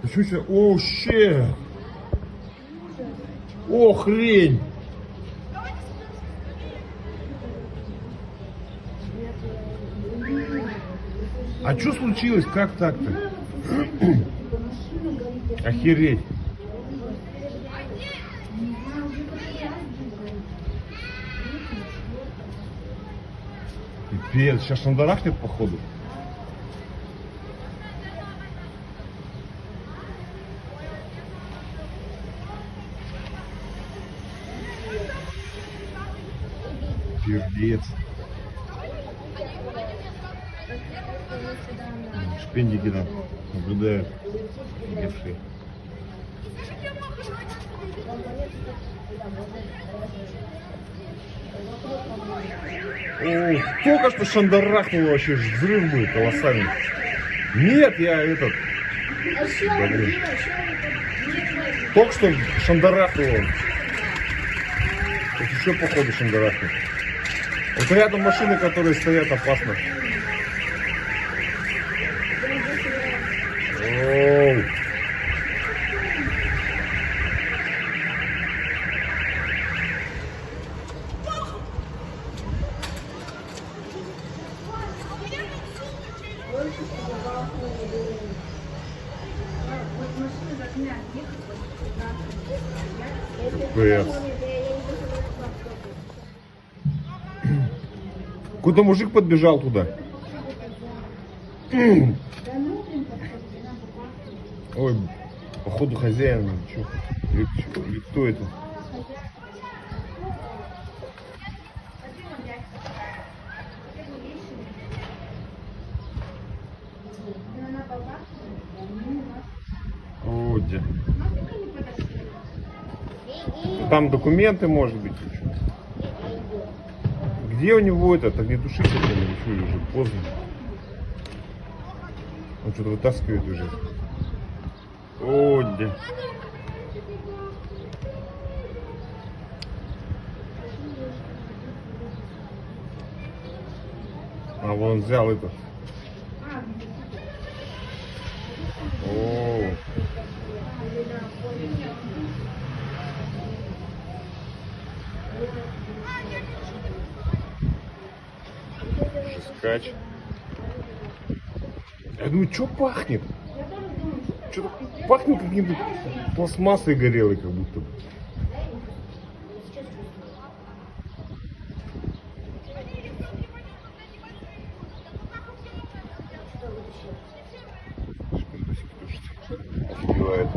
Ты что себе? О, щет! О, хрень! А что случилось? Как так-то? Охереть! Пипец, сейчас шандарахнет походу. Пиздец. Шпендики там наблюдают. Девшие. О, только что шандарахнуло, вообще взрыв был колоссальный. Нет, я этот. Да, блин. Только что шандарахнуло. Тут еще походу шандарахнет. Вот рядом машины, которые стоят, опасно. Оу. Капец. Какой-то мужик подбежал туда. Ой, походу хозяин. Или кто это? О, где? Там документы, может быть. Где у него это? Так не тушите, ничего, уже поздно. Он что-то вытаскивает уже. О, где? А вон взял этот. О. Скач. Я думаю, что пахнет? Что-то пахнет каким-то пластмассой горелой, как будто бы. Офигевает.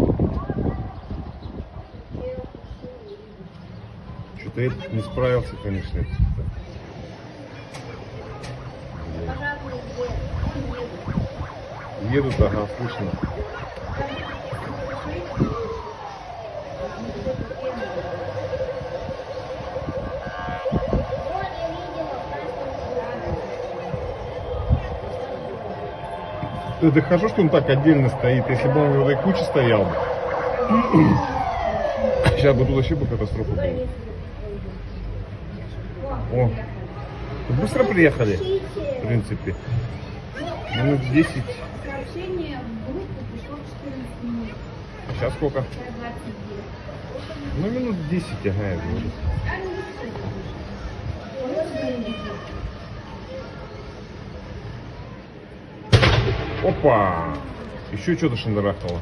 Что-то этот не справился, конечно. Едут, ага, слышно. Это хорошо, что он так отдельно стоит. Если бы он в этой куче стоял бы. Сейчас бы тут вообще бы катастрофа была. О, быстро приехали, в принципе. Минут 10. Сейчас сколько? Ну, минут 10, ага, я говорю. Опа! Еще что-то шандарахнуло.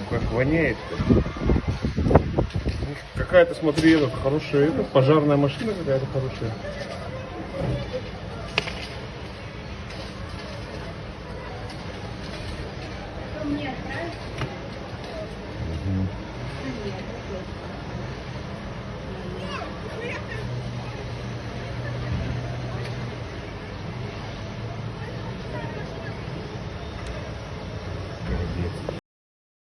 Как воняет-то. Какая-то, смотри, этот хорошая, пожарная машина какая-то хорошая.